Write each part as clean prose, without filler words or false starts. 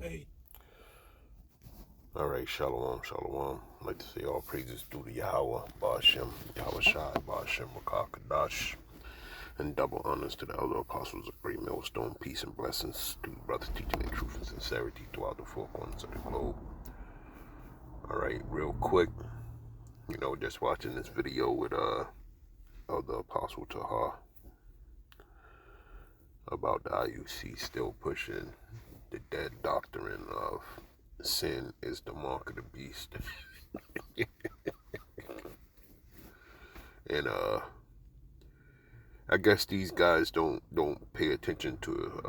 Hey, All right, shalom, shalom. I'd like to say all praises due to Yahweh, Ba'ashem, Yahweh Shai, Ba'ashem, Rakakadash, and double honors to the elder apostles of Great Millstone. Peace and blessings to brothers teaching in truth and sincerity throughout the four corners of the globe. All right, real quick, just watching this video with elder apostle Tahar about the IUC still pushing the dead doctrine of sin is the mark of the beast. And I guess these guys don't pay attention to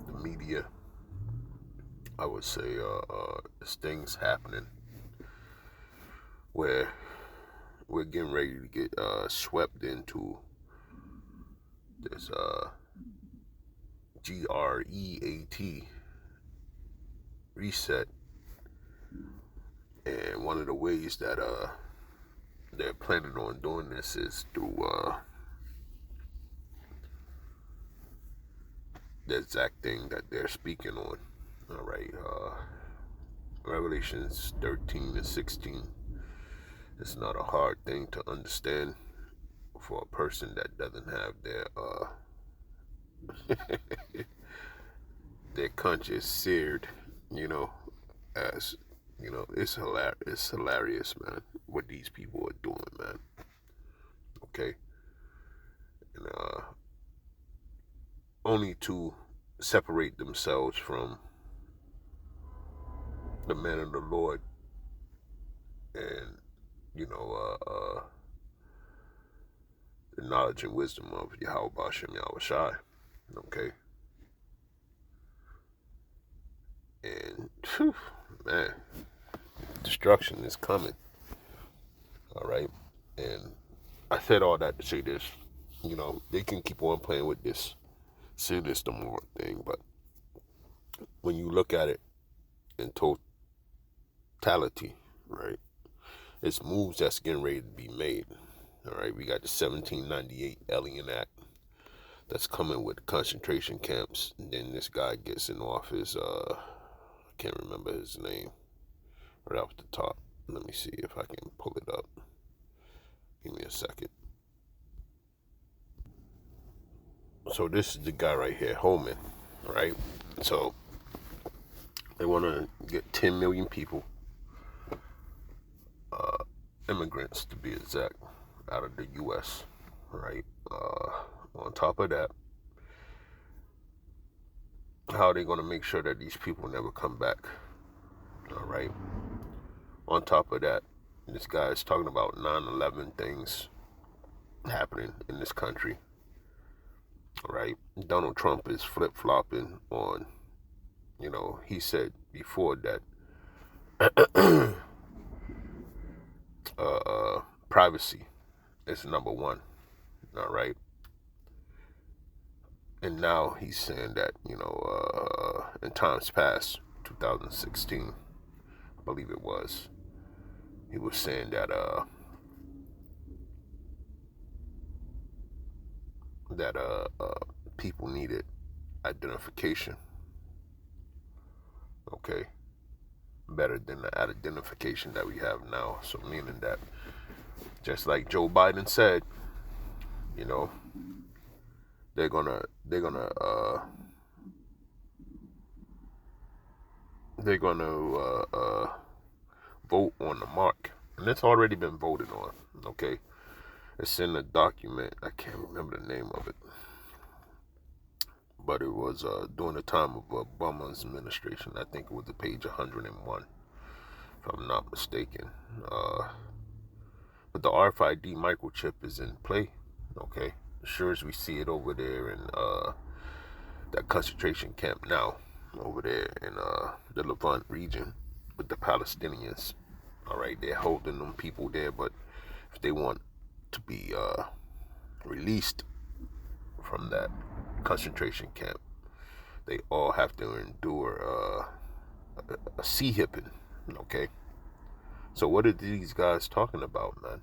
the media. I would say there's things happening where we're getting ready to get swept into this GREAT reset, and one of the ways that they're planning on doing this is through the exact thing that they're speaking on. All right, Revelations 13 and 16. It's not a hard thing to understand for a person that doesn't have their their conscience seared, you know, as it's hilarious, man, what these people are doing, man. Okay, and only to separate themselves from the men of the Lord, and the knowledge and wisdom of Yahweh Bashem Yahweh Shai. Okay, and whew, man, destruction is coming. All right, and I said all that to say this. They can keep on playing with this system more thing, but when you look at it in totality, right, it's moves that's getting ready to be made. All right, we got the 1798 Alien Act that's coming with concentration camps, and then this guy gets in office. I can't remember his name right off the top. Let me see if I can pull it up. Give me a second. So this is the guy right here, Holman, right? So they want to get 10 million people, immigrants to be exact, out of the U.S., right? On top of that, how are they going to make sure that these people never come back? All right. On top of that, this guy is talking about 9/11 things happening in this country. All right. Donald Trump is flip flopping on, he said before that privacy is number one. All right. And now he's saying that, in times past, 2016, I believe it was, he was saying that people needed identification. Okay, better than the identification that we have now. So meaning that, just like Joe Biden said, you know, they're gonna vote on the mark, and it's already been voted on. Okay, it's in the document. I can't remember the name of it, but it was during the time of Obama's administration. I think it was the page 101, if I'm not mistaken. But the RFID microchip is in play. Okay, sure as we see it over there in that concentration camp now, over there in the Levant region with the Palestinians. All right, they're holding them people there, but if they want to be released from that concentration camp, they all have to endure a sea hipping. Okay, so what are these guys talking about, man?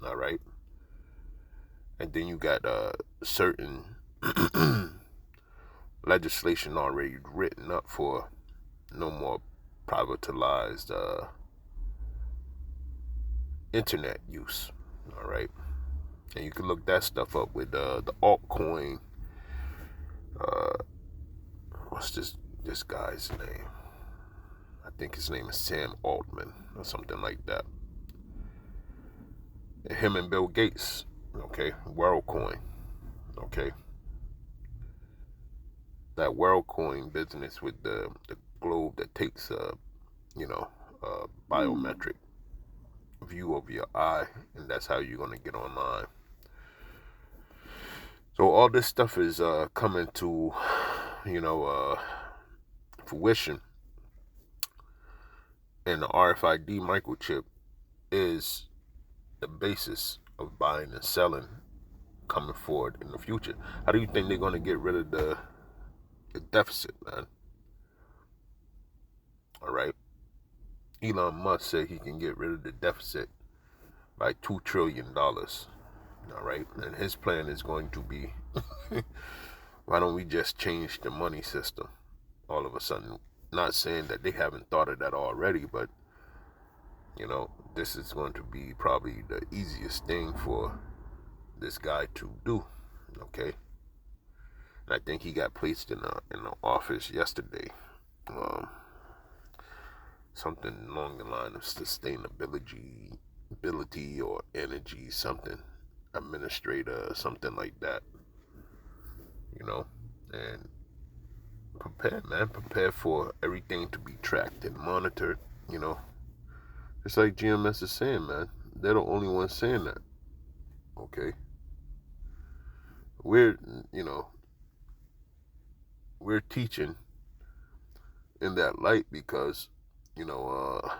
All right, and then you got certain legislation already written up for no more privatized internet use. All right, and you can look that stuff up with the altcoin. Uh, what's this guy's name? I think his name is Sam Altman or something like that. And him and Bill Gates. Okay, WorldCoin. Okay, that WorldCoin business with the globe that takes you know biometric view of your eye, and that's how you're gonna get online. So all this stuff is coming to fruition, and the RFID microchip is the basis of buying and selling coming forward in the future. How do you think they're gonna get rid of the deficit, man? All right, Elon Musk said he can get rid of the deficit by $2 trillion. All right, and his plan is going to be, why don't we just change the money system all of a sudden? Not saying that they haven't thought of that already, but this is going to be probably the easiest thing for this guy to do. Okay, and I think he got placed in the office yesterday. Um, Something along the line of sustainability, ability or energy, something administrator, something like that. And prepare, man. Prepare for everything to be tracked and monitored. You know, it's like GMS is saying, man. They're the only ones saying that. Okay, we're you know we're teaching in that light because you know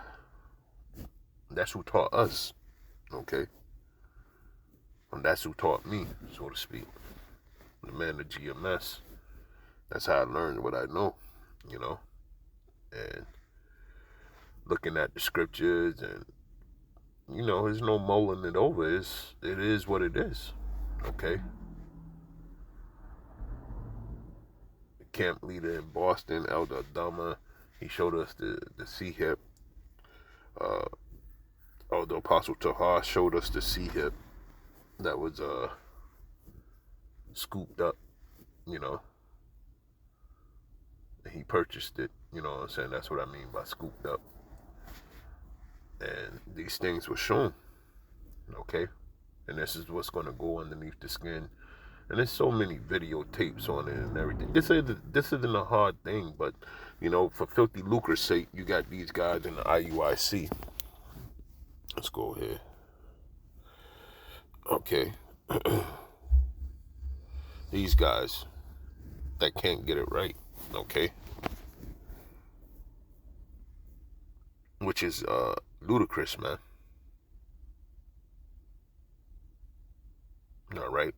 that's who taught us. Okay, and that's who taught me, so to speak. The man of GMS. That's how I learned what I know. You know, and looking at the scriptures, and there's no mulling it over. It is what it is. Okay. The camp leader in Boston, Elder Adama, he showed us the C hip. Uh, the Apostle Tahar showed us the C hip that was scooped up. You know, and he purchased it. You know what I'm saying? That's what I mean by scooped up. And these things were shown. Okay, and this is what's going to go underneath the skin. And there's so many videotapes on it and everything. This isn't a hard thing, but for filthy lucre's sake, you got these guys in the IUIC. Let's go here. Okay. These guys that can't get it right. Okay. Which is ludicrous, man. All right.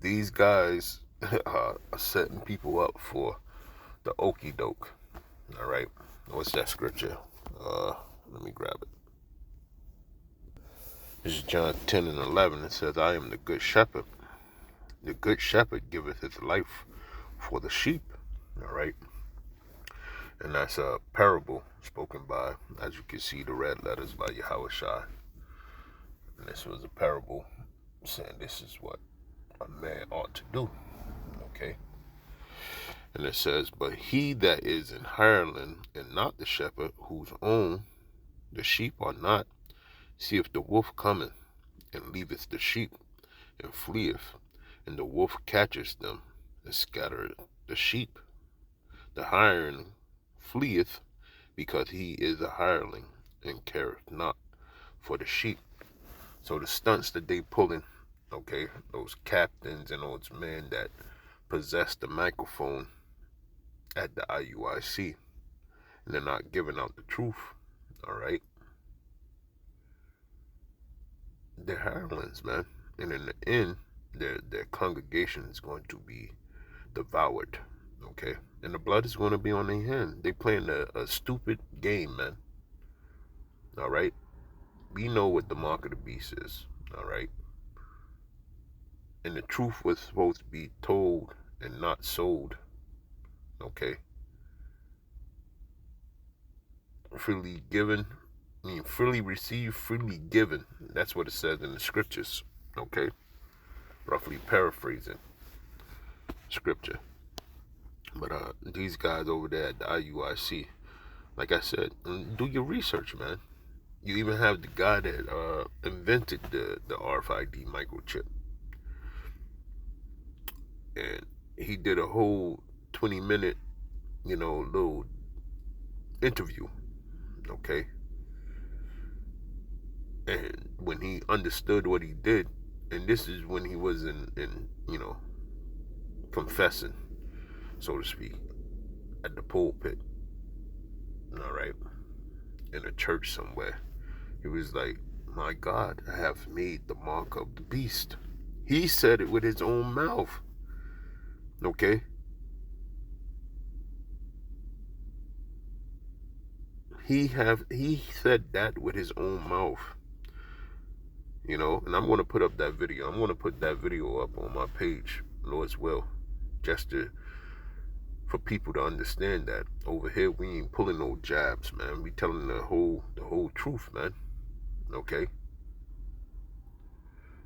These guys are setting people up for the okie doke. All right. What's that scripture? Let me grab it. This is John 10 and 11. It says, I am the good shepherd. The good shepherd giveth his life for the sheep. All right. And that's a parable spoken by, as you can see, the red letters by Yahweh Shai. And this was a parable saying this is what a man ought to do. Okay. And it says, but he that is an hireling and not the shepherd, whose own the sheep are not, seeth the wolf coming, and leaveth the sheep, and fleeth, and the wolf catcheth them, and scattereth the sheep. The hireling fleeth, because he is a hireling, and careth not for the sheep. So the stunts that they pulling, okay, those captains and those men that possess the microphone at the IUIC, and they're not giving out the truth, all right? They're hirelings, man. And in the end, their congregation is going to be devoured, okay? And the blood is going to be on their hand. They playing a stupid game, man, all right? We know what the mark of the beast is, all right? And the truth was supposed to be told and not sold. Okay. Freely given, freely received, freely given. That's what it says in the scriptures. Okay. Roughly paraphrasing scripture. But these guys over there at the IUIC, like I said, do your research, man. You even have the guy that invented the RFID microchip, and he did a whole 20-minute, little interview. Okay. And when he understood what he did, and this is when he was in confessing, so to speak, at the pulpit, all right, in a church somewhere. He was like, my God, I have made the mark of the beast. He said it with his own mouth. Okay? He said that with his own mouth. And I'm gonna put up that video. I'm gonna put that video up on my page, Lord's will. Just for people to understand that over here we ain't pulling no jabs, man. We telling the whole truth, man. Okay?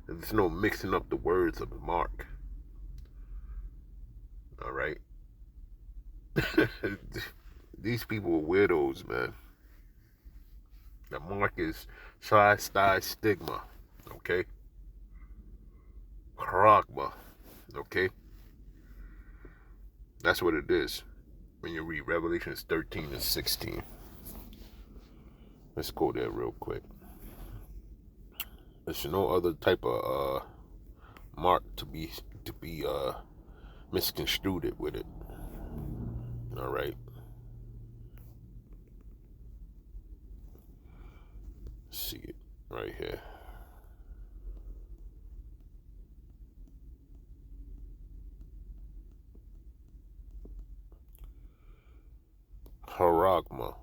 There's no mixing up the words of the mark. All right? These people are weirdos, man. The mark is tri-sty stigma. Okay? Charagma. Okay? That's what it is when you read Revelations 13 and 16. Let's go there real quick. There's no other type of mark to be misconstrued with it. All right. See it right here. Charagma.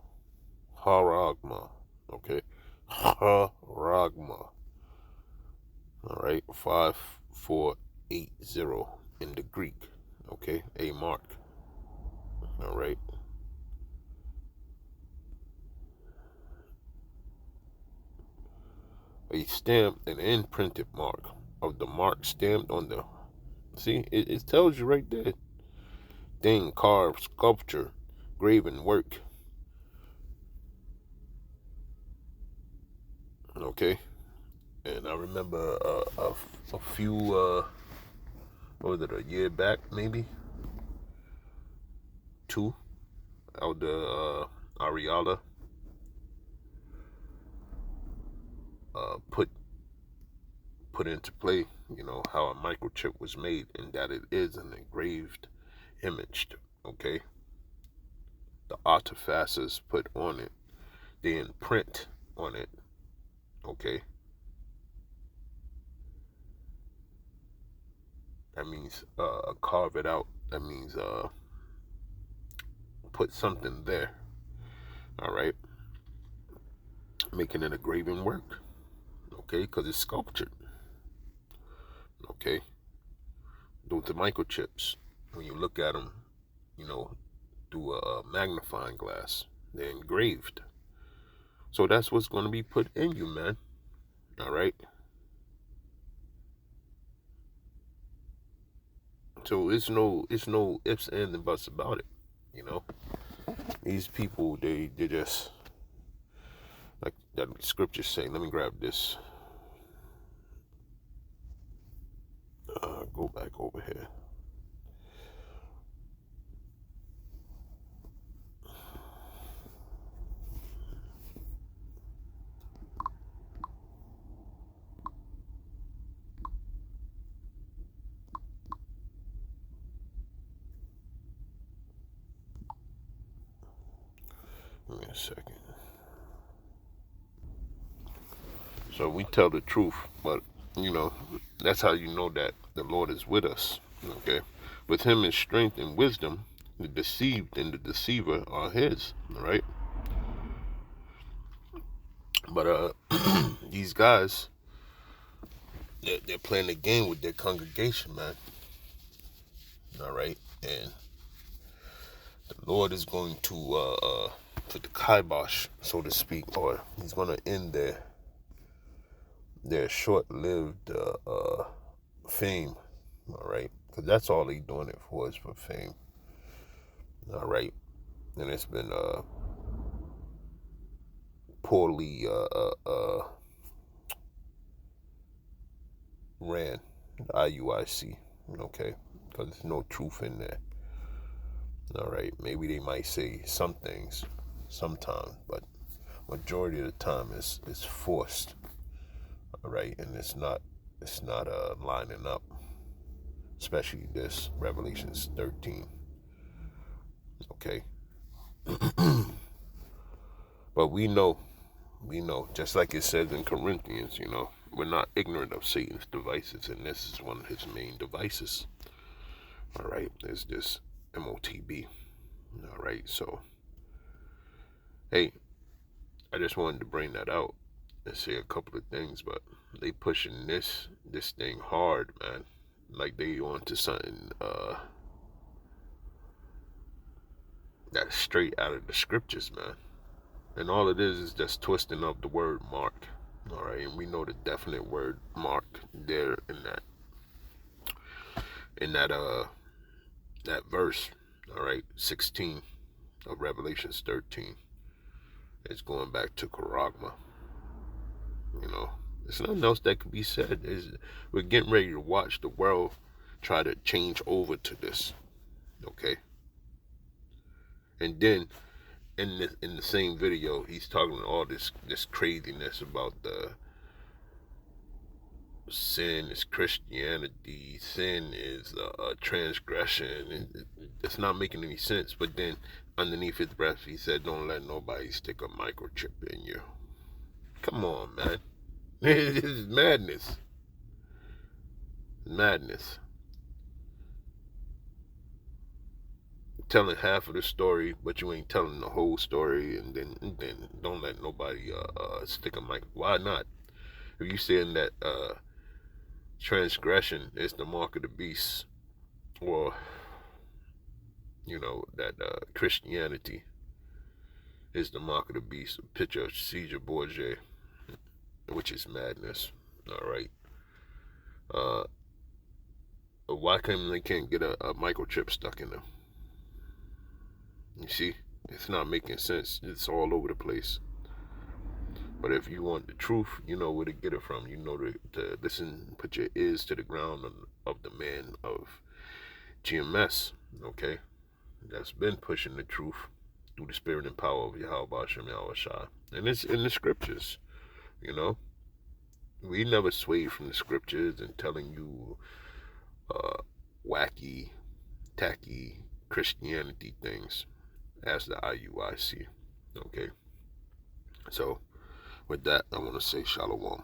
Okay. Charagma. All right. 5480 in the Greek. Okay. A mark. All right. A stamped and imprinted mark of the mark stamped on the. See, it tells you right there. Thing, carved, sculpture, graven work. Okay. And I remember a few, what was it, a year back, maybe? 2, out the Ariala put into play, how a microchip was made, and that it is an engraved image, okay? The artificers put on it, they imprint on it, okay? That means carve it out. That means put something there, all right? Making it a graven work, okay? Because it's sculptured, okay? Those are microchips. When you look at them, through a magnifying glass, they're engraved. So that's what's going to be put in you, man. All right. So it's no ifs, ands, and buts about it. These people, they just, like that scripture saying. Let me grab this. Go back over here. Give me a second. So we tell the truth, but that's how you know that the Lord is with us. Okay, with Him is strength and wisdom. The deceived and the deceiver are His. All right, but these guys, they're playing the game with their congregation, man. All right, and the Lord is going to put the kibosh, so to speak, or He's going to end their short-lived fame. All right, because that's all they doing it for, is for fame. All right, and it's been poorly ran, IUIC. Okay, because there's no truth in there. All right, maybe they might say some things sometimes, but majority of the time it's forced. All right, and it's not lining up, especially this Revelations 13. Okay, but we know, just like it says in Corinthians, we're not ignorant of Satan's devices, and this is one of his main devices. All right, there's this MOTB. All right, so hey, I just wanted to bring that out and say a couple of things, but they pushing this thing hard, man. Like they onto something that's straight out of the scriptures, man. And all it is just twisting up the word mark. All right, and we know the definite word mark there in that that verse. All right, 16 of Revelations 13. It's going back to Charagma. You know, there's nothing else that could be said. We're getting ready to watch the world try to change over to this. Okay, and then in the same video, he's talking all this craziness about the sin is Christianity, sin is a transgression, and it's not making any sense. But then underneath his breath, he said, "Don't let nobody stick a microchip in you." Come on, man. This is madness. Madness. Telling half of the story, but you ain't telling the whole story, and then don't let nobody stick a mic. Why not? If you saying that transgression is the mark of the beast, or that Christianity is the mark of the beast, a picture of Caesar Borgia, which is madness. All right. Uh, why come they can't get a microchip stuck in them? You see, it's not making sense. It's all over the place. But if you want the truth, you know where to get it from. You know to listen, put your ears to the ground of the man of GMS, okay? That's been pushing the truth through the spirit and power of Yahweh Shem Yahweh Shah. And it's in the scriptures, you know? We never sway from the scriptures and telling you wacky, tacky Christianity things as the IUIC, okay? So, with that, I want to say shalom.